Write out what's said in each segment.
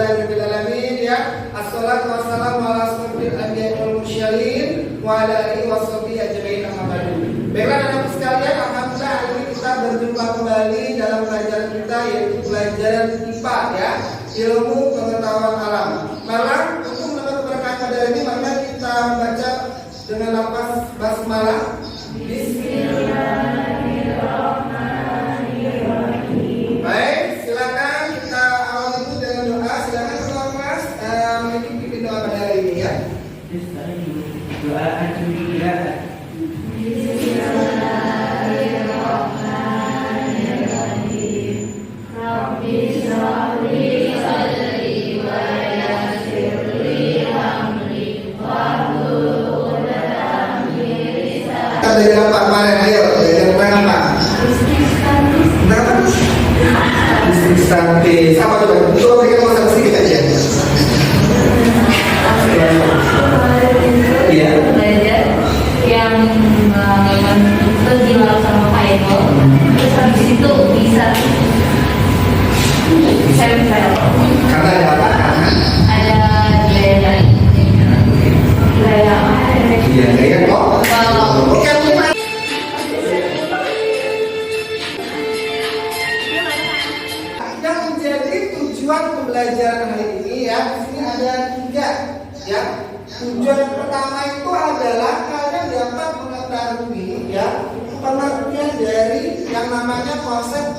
Alhamdulillahirabbil alamin ya. Assalatu wassalamu ala asyrofil anbiya'i wal mursalin wa ala alihi washabihi ajmain amma ba'du. Baiklah anak-anak sekalian, alhamdulillah hari ini kita berjumpa kembali dalam pelajaran kita yaitu pelajaran IPA ya, ilmu pengetahuan alam. Malam untuk mendapat keberkahan pada hari ini maka kita membaca dengan lafaz basmalah. Bismillahirrahmanirrahim. Baik, silakan kita awali dulu dengan doa. Silakan ketua kelas mengikuti doa pada hari ini ya. Doa ajulilah. Bismillahirrahmanirrahim. Rabbi sholli sadri wa yassir li amri wahlul 'uqdatam min lisani. Kita dari apa kemarin? Ayo, dari apa? Listrik statis. Apa tuh? Coba berikan masalah sedikit aja. Iya. Belajar yang terjilat sama Pak Eko. Terus habis itu bisa sempel. Karena ada apa? Ada gaya. Iya, kayak kok. Oke, yang menjadi tujuan pembelajaran hari ini ya, di sini ada 3 ya. Tujuan yang pertama itu adalah kalian dapat mengetahui ya pengertian dari yang namanya konsep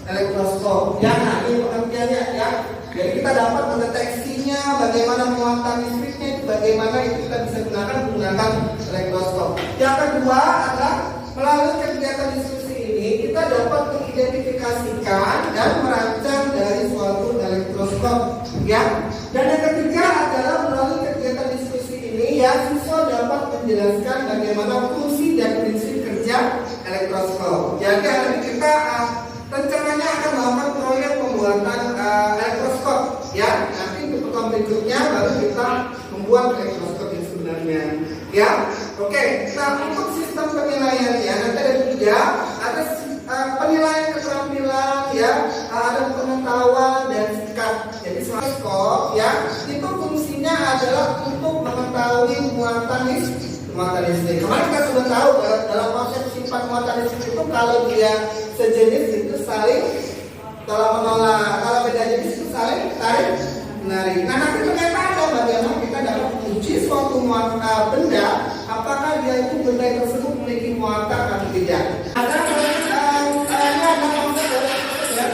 elektroskop. Ya, nah ini pengertiannya ya. Jadi kita dapat mendeteksinya, bagaimana muatan listriknya itu, bagaimana itu kita bisa menggunakan elektroskop. Yang kedua adalah melalui kegiatan diskusi ini kita dapat mengidentifikasikan dan merancang dari suatu elektroskop ya. Dan yang ketiga adalah melalui kegiatan diskusi ini ya siswa dapat menjelaskan bagaimana fungsi dan prinsip kerja elektroskop. Jadi hari ini kita rencananya akan melakukan proyek pembuatan elektroskop ya. Nanti untuk pertemuan berikutnya baru kita membuat elektroskop yang sebenarnya ya. Oke, nah untuk sistem penilaiannya nanti ada 3, ada penilaian keterampilan ya, ada pengetahuan dan sikap. Jadi elektroskop ya itu fungsinya adalah untuk mengetahui muatan listrik. Kemarin kita sudah tahu dalam konsep sifat muatan listrik itu kalau dia sejenis itu saling tolak menolak, kalau beda jenis itu saling tarik menarik. Nah nanti ternyata ada bagaimana kita dapat menguji suatu benda apakah dia itu benda tersebut memiliki muatan atau tidak. Ada konsep ya.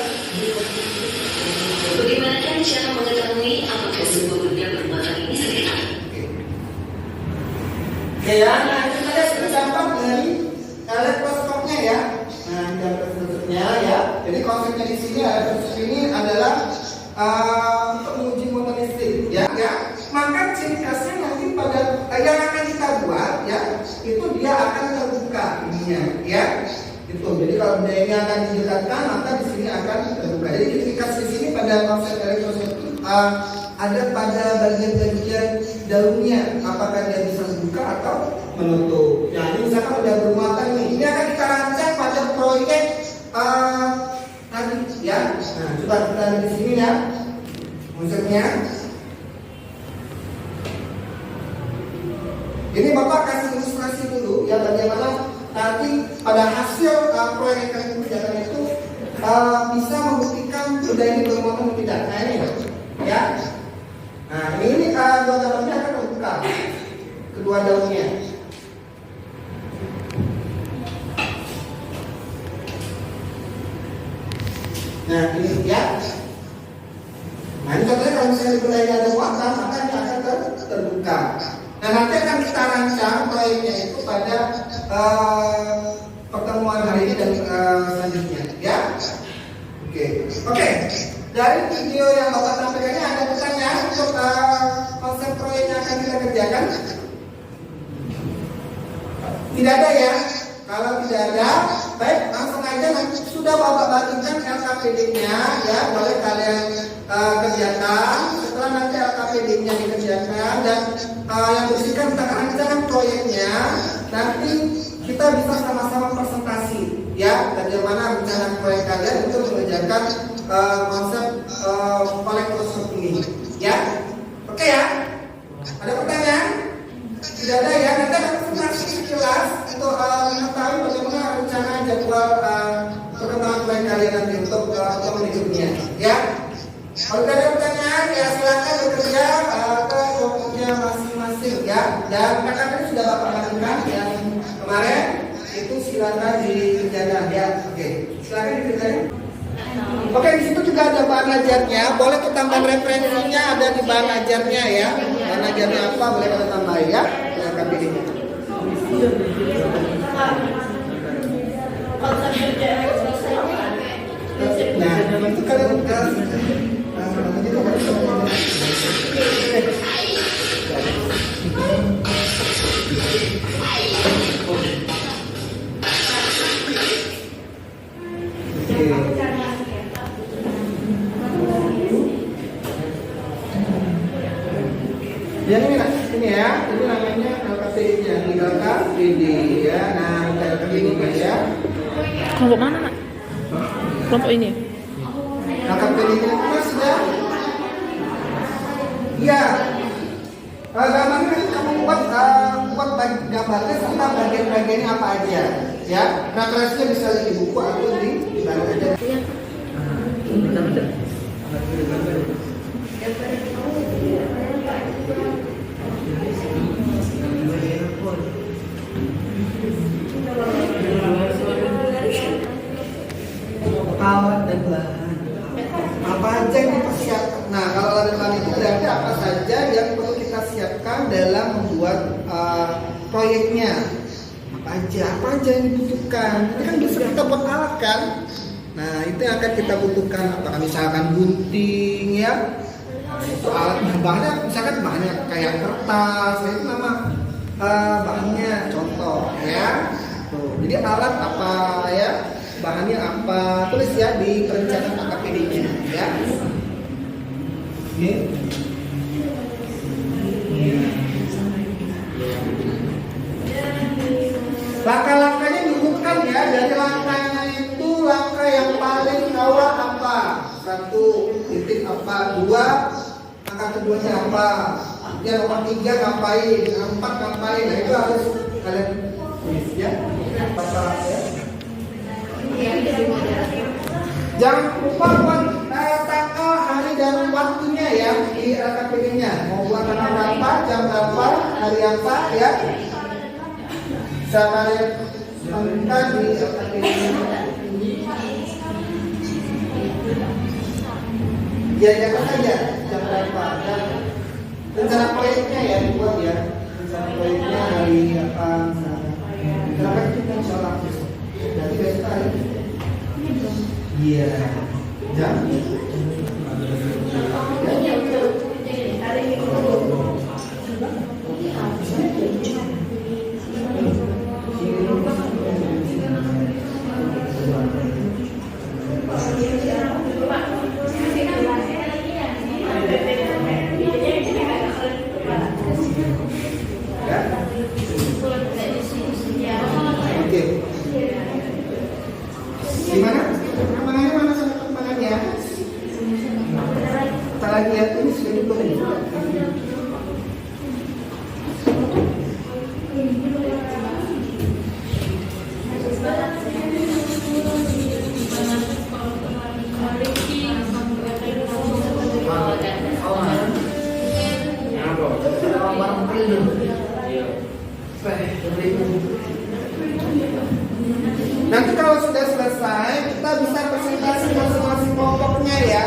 Bagaimana cara mengetahui apakah sebuah benda bermuatan ini sekitar? Ya, nah itu ada dampak dari elektroskopnya ya. Nah, dampak-dampaknya ya. Jadi konsepnya di sini elektroskop ini adalah untuk menguji muatan listrik ya. Maka ciri khasnya nanti pada yang akan kita buat ya, itu dia akan terbuka ininya ya. Itu. Jadi kalau benda ini akan didekatkan maka di sini akan terbuka. Jadi ciri khas di sini pada konsep elektroskop itu ada pada bagian-bagian daunnya, apakah dia bisa membuka atau menutup. Nah ini misalkan udah bermuatan nih, ini akan kita rancang pada proyek tadi ya. Nah coba kita lihat di sini ya konsepnya. Ini Bapak kasih ilustrasi dulu ya bagaimana nanti pada hasil proyek yang kami kerjakan itu bisa membuktikan benda ini bermuatan atau tidak. Nah ini ya. Nah ini dua daunnya akan terbuka, kedua daunnya. Nah ini ya. Nah ini contohnya kalau misalnya di benda ini ada muatan maka ini akan terbuka. Nah nanti akan kita rancang proyeknya itu pada pertemuan hari ini dan selanjutnya ya. Oke. Dari video yang Bapak sampaikan ini ada pertanyaan untuk konsep proyek yang akan kita kerjakan? Tidak ada ya? Kalau tidak ada, baik langsung aja nanti sudah Bapak bagikan LKPD-nya ya, boleh kalian kerjakan. Setelah nanti LKPD-nya dikerjakan dan yang berisikan tentang rancangan proyeknya, nanti kita bisa sama-sama presentasi ya bagaimana rencana proyek kalian untuk mengerjakan konsep kolektor ini. Ya, oke ya? Ada pertanyaan? Tidak ada ya? Nanti ada presentasi sekilas untuk mengetahui bagaimana rencana jadwal perkembangan proyek kalian nanti untuk pertemuan hidupnya. Ya? Kalau tidak ada pertanyaan, ya silakan bekerja ke kelompoknya masing-masing ya. Dan kakak-kakak sudah bapak bagikan yang kemarin itu silakan dikerjakan ya. Oke, silakan dikerjakan. Oke, di situ juga ada bahan ajarnya. Boleh kita tambah referensinya ada di bahan ajarnya ya. Bahan ajarnya apa boleh kita tambah ya. Silakan pilih. Nah, itu kalian yang ini ya, ini namanya LKPD-nya, LKPD ya. Nah, LKPD-nya ya. Kelompok mana, Nak? Kelompok ini? LKPD-nya itu sudah. Iya. Gambarnya kamu buat gambarnya serta bagian-bagiannya apa aja, ya. Referensinya bisa di buku atau di mana aja. Alat dan bahan apa aja yang kita siapkan. Nah, kalau alat dan bahan itu berarti apa saja yang perlu kita siapkan dalam membuat proyeknya. Apa aja yang dibutuhkan. Ini kan bisa kita buat alat kan. Nah, itu yang akan kita butuhkan. Apakah misalkan gunting ya, itu alatnya, bahannya misalkan bahannya kayak kertas, nah itu nama bahannya contoh ya. Tuh, jadi alat apa ya, bahannya apa, tulis ya di perencanaan KKPD-nya ya. Oke. Langkah-langkahnya diurutkan ya. Dari langkahnya itu langkah yang paling awal apa? 1 titik apa? 2 langkah keduanya apa? Yang nomor 3 ngapain? 4 ngapain? Nah itu harus kalian tulis ya. Pasal ya. Jangan lupa buat tanggal, hari dan waktunya ya di LKPD-nya. Mau buat tanggal berapa, jam berapa, hari apa ya. Bisa kalian temukan di LKPD-nya. Ya jangan saja jam berapa dan rencana proyeknya ya dibuat ya. Rencana proyeknya hari apa misalnya. Kenapa kita insya Allah besok. Jadi besok hari. Iya. Jam. Gimana? Perkembangannya mana sama perkembangannya? Kita lagi lihat ini sudah dibuat ini. Nanti kalau sudah selesai, kita bisa presentasi masing-masing kelompoknya ya.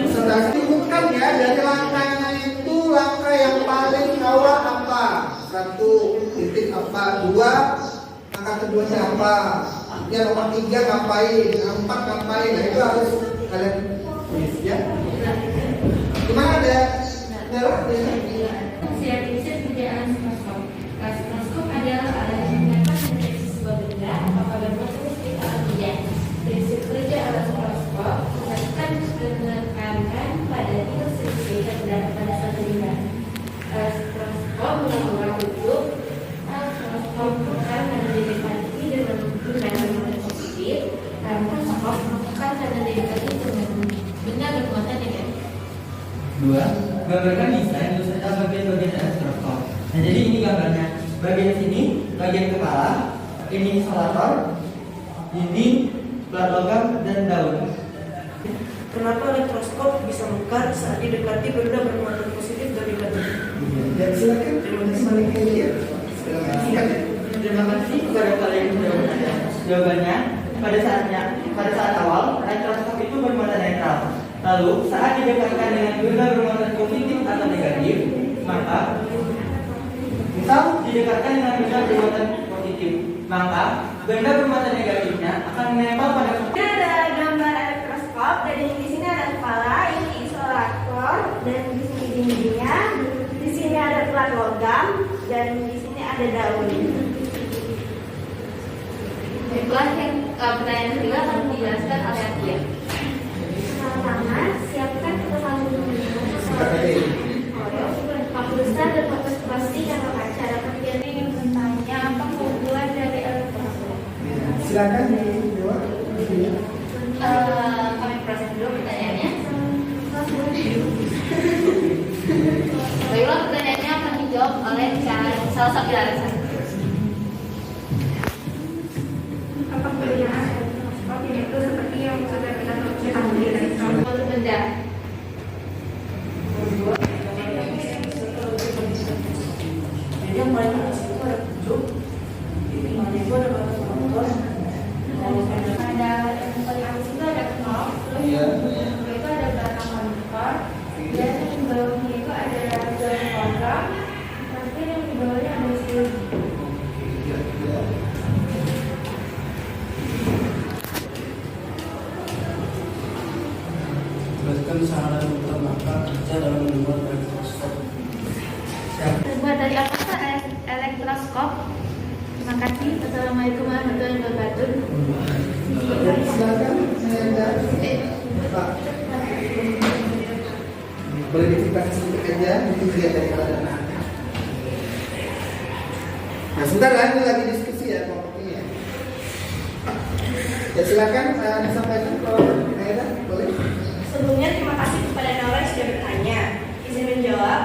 Presentasi bukan ya, dari langkahnya itu langkah yang paling awal apa? 1 titik apa? 2 langkah keduanya apa? Yang nomor 3 ngapain? 4 ngapain? Nah itu harus kalian tulis ya. Gimana ada? Mikroskop adalah alat yang dapat mendeteksi sebuah benda apakah berbentuk seperti atau tidak. Prinsip kerja alat mikroskop akan menekankan pada titik sensitif yang terdapat pada suatu benda. Alat mikroskop menggunakan bentuk. Alat mikroskop akan mendeteksi dengan menggunakan bentuk positif. Alat mikroskop melakukan tanda Dua, gambarkan desain beserta bagian-bagian elektroskop. Nah, jadi ini gambarnya. Bagian sini, bagian kepala, ini isolator, dinding, plat logam, dan daun. Kenapa elektroskop bisa mekar saat didekati benda bermuatan positif dan negatif? Ya, silakan. Terima kasih. Terima kasih kepada kalian yang sudah bertanya. Jawabannya, pada saat awal, elektroskop itu bermuatan netral. Lalu, saat didekatkan dengan benda bermuatan positif atau negatif, maka misal didekatkan dengan benda bermuatan positif, maka benda bermuatan negatifnya akan menempel pada. Ini ada gambar elektroskop, dan di sini ada kepala, ini isolator, dan di sini dindingnya, di sini ada plat logam, dan di sini ada daun. Baiklah, yang pertanyaan kedua akan dijelaskan oleh Atia. Pertama, siapkan kepala Pakulisan dan fokus plastik atau kaca. Dapat dia ingin bertanya apa keunggulan dari elektroskop? Silakan dijawab. Kami proses dulu pertanyaannya. Baiklah, pertanyaannya akan dijawab oleh salah satu alasan. Apa kegunaan elektroskop yaitu seperti yang sudah kita ketahui dari suatu benda. Jadi yang paling atas itu ada 7, di mana itu ada batas motor, Ada yang paling atas itu ada knop, terus itu ada belakang monitor, dan yang bawahnya itu ada daun program, nanti yang di bawahnya ada seluruh. Jelaskan sarana dan utama kerja dalam membuat elektroskop. Terbuat dari apa elektroskop? Terima kasih. Assalamualaikum warahmatullahi wabarakatuh. Silakan. Pak. Boleh diceritakan sedikit aja, mungkin dilihat dari keadaan anak. Nah, sebentar ini lagi diskusi ya kelompoknya. Ya silakan disampaikan kalau Aida boleh. Sebelumnya terima kasih kepada Naura yang sudah bertanya. Izin menjawab.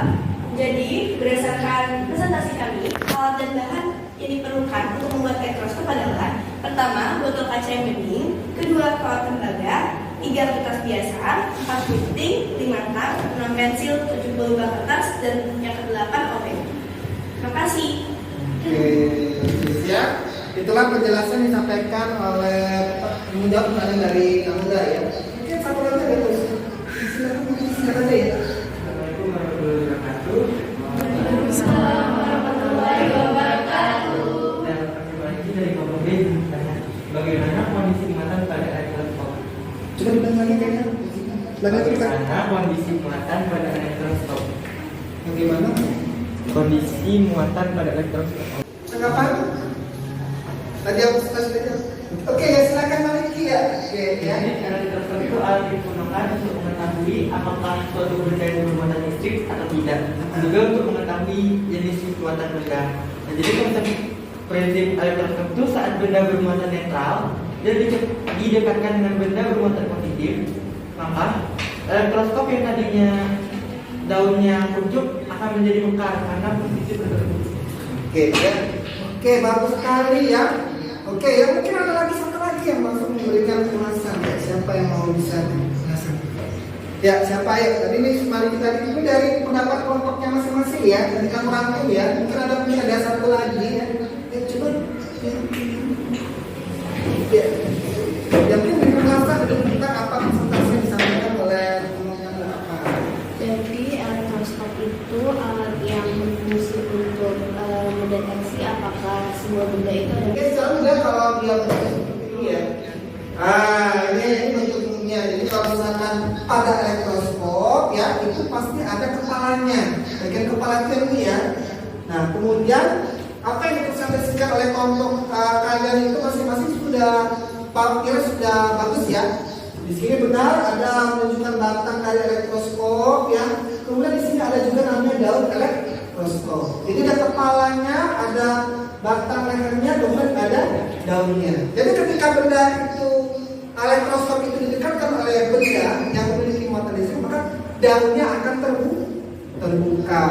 Jadi berdasarkan presentasi kami, alat dan bahan yang diperlukan untuk membuat elektroskop adalah: pertama, botol kaca yang bening; kedua, kawat tembaga; 3, kertas biasa; 4, gunting; 5, tang; 6, pensil; 7, pulsa kertas; dan yang ke-8, obeng. Terima kasih. Oke, siap. Itulah penjelasan disampaikan oleh menjawab pertanyaan dari Namuda ya. Mungkin satu lagi ada terus. Silakan aja ya. Assalamualaikum warahmatullahi wabarakatuh. Waalaikumsalam warahmatullahi wabarakatuh. Dan perkembangan dari kelompok B bertanya, bagaimana kondisi muatan pada elektroskop? Coba dibilang lagi kayaknya. Bagaimana kondisi muatan pada elektroskop? Bagaimana? Kondisi muatan pada elektroskop. Tanggapan? Tadi aku sudah. Oke ya silakan Maliki ya. Oke ya. Jadi elektroskop itu alat digunakan untuk mengetahui apakah suatu benda yang bermuatan listrik atau tidak, juga untuk mengetahui jenis muatan benda. Nah, jadi konsep prinsip elektroskop itu saat benda bermuatan netral dan didekatkan dengan benda bermuatan positif, maka elektroskop yang tadinya daunnya kuncup akan menjadi mekar karena posisi berbeda. Oke ya. Oke bagus sekali ya. Oke ya mungkin ada lagi satu lagi yang langsung memberikan ulasan ya. Siapa yang mau bisa ulasan? Ya siapa ya? Tadi ini mari kita ini dari pendapat kelompoknya masing-masing ya. Nanti kamu rangkum ya. Mungkin ada satu lagi ya. Coba. Ya. Yang mungkin ulasan tentang apa presentasi yang disampaikan oleh teman-teman apa? Jadi elektroskop itu alat yang berfungsi untuk mendeteksi apakah sebuah benda itu ada. Oke, sekarang udah kalau dia bentuk seperti ini ya. Ini bentuknya. Jadi kalau misalkan pada elektroskop ya, itu pasti ada kepalanya. Bagian kepala itu ini ya. Nah, kemudian apa yang dipresentasikan oleh kelompok kalian itu masing-masing sudah kira sudah bagus ya. Di sini benar ada menunjukkan batang dari elektroskop ya. Kemudian di sini ada juga namanya daun elektroskop. Jadi ada kepalanya, ada batang lehernya, kemudian ada daunnya. Jadi ketika benda itu elektroskop itu didekatkan oleh benda yang memiliki muatan listrik, maka daunnya akan terbuka.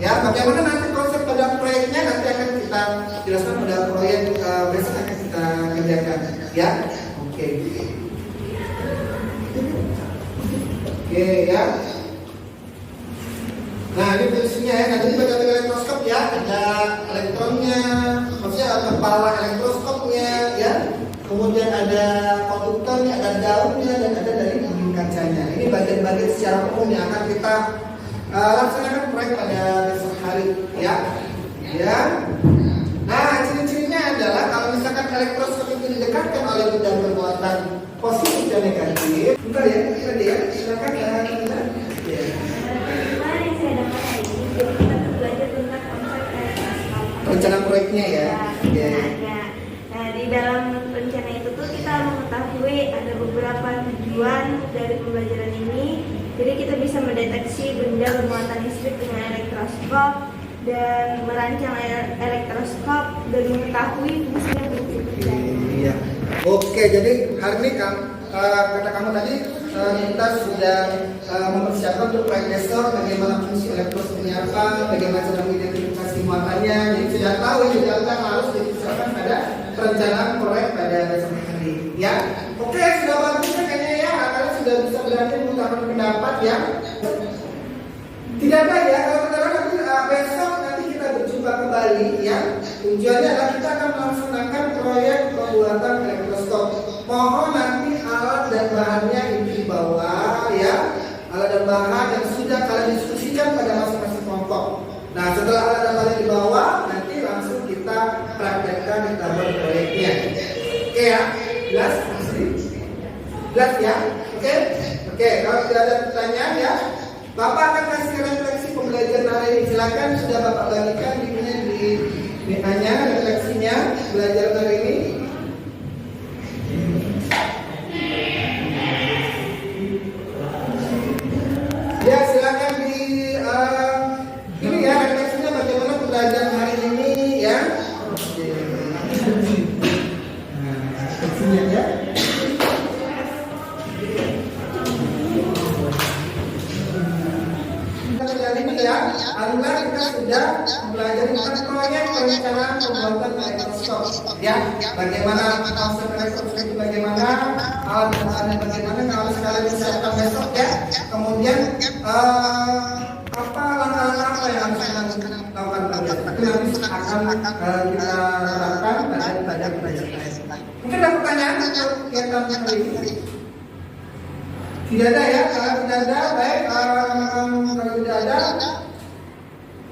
Ya, bagaimana nanti konsep pada proyeknya nanti akan kita jelaskan pada proyek besok akan kita kerjakan. Ya, oke. Oke ya. Nah ini fungsinya ya. Nah jadi pada elektroskop ya ada elektronnya, maksudnya ada kepala elektroskopnya ya. Kemudian ada konduktornya, ada daunnya, dan ada dari dinding kacanya. Ini bagian-bagian secara umum yang akan kita laksanakan proyek pada besok hari ya. Ya. Nah ciri-cirinya adalah kalau misalkan elektroskop itu didekatkan oleh benda bermuatan positif dan negatif. Bentar ya, silakan ya. Kemarin saya dapat hari ini, jadi kita belajar tentang konsep elektroskop. Rencana proyeknya ya. Rencananya. Nah, di dalam rencana itu tuh kita mengetahui ada beberapa tujuan dari pembelajaran ini. Jadi kita bisa mendeteksi benda bermuatan listrik dengan elektroskop dan merancang elektroskop dan mengetahui fungsinya berikutnya. Iya. Oke, jadi hari ini kata kamu tadi kita sudah mempersiapkan untuk proyek besok bagaimana fungsi elektroskop ini apa, bagaimana cara mengidentifikasi muatannya. Jadi sudah tahu juga kan harus dipersiapkan pada perencanaan proyek pada besok hari. Ya, oke sudah bagus ya kayaknya ya. Kalian sudah bisa berani mengungkapkan pendapat ya. Tidak ada ya kalau saudara nanti besok nanti kita berjumpa kembali ya. Tujuannya adalah kita akan melaksanakan proyek pembuatan elektroskop. Mohon nanti alat dan bahannya ini dibawa ya. Alat dan bahan yang sudah kalian diskusikan pada masing-masing kelompok. Nah setelah alat dan bahan dibawa nanti langsung kita praktekkan kita buat proyeknya. Oke ya, jelas? Jelas ya? Oke? Oke, kalau tidak ada pertanyaan ya, Bapak akan kasih refleksi pembelajaran hari ini. Silakan sudah Bapak bagikan di WA-nya refleksinya belajar hari ini. Ya silakan di ini ya refleksinya bagaimana pembelajaran hari ini ya. Refleksinya ya. Adalah kita sudah belajar tentang proyek perencanaan pembuatan elektroskop ya, bagaimana konsep elektroskop itu bagaimana, alat dan bahannya bagaimana, kalau sekalian disiapkan besok ya. Kemudian apa langkah-langkah apa yang harus kita lakukan pada itu nanti akan kita terapkan pada proyek. Mungkin ada pertanyaan untuk kegiatan kali ini? Tidak ada ya, kalau tidak ada baik. Kalau tidak ada,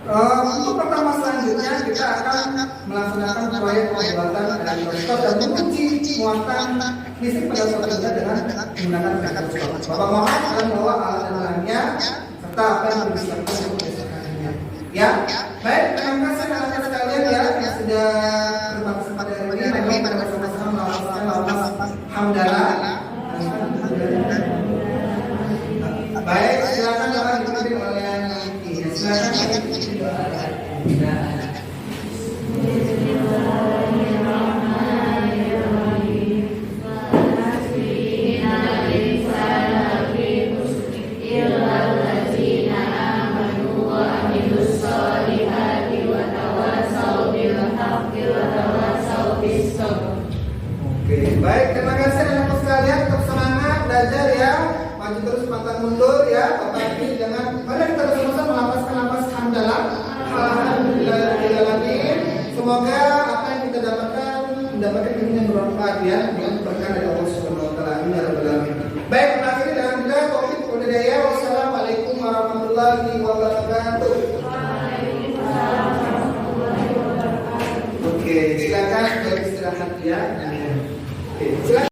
untuk pertama selanjutnya kita akan melaksanakan proyek pembuatan elektroskop dan menguji muatan listrik pada suatu benda dengan menggunakan elektroskop. Bapak mohon kalian bawa alat dan bahannya serta apa yang harus disiapkan untuk besokannya. Ya, baik. Terima kasih anak-anak sekalian ya yang sudah berpartisipasi hari ini. Mari kita bersama-sama melafazkan lafaz hamdalah. Baik, silakan doa dipimpin oleh nanti. Silakan. Oke, baik. Terima kasih anak-anak sekalian. Tetap semangat belajar ya. Maju terus pantang mundur ya. Bapak ini jangan. Mari kita bersama-sama melafazkan lafaz hamdalah. Alhamdulillahirobbilalamin. Semoga apa yang kita dapatkan mendapatkan ilmu yang bermanfaat ya. Dengan berkah dari Allah.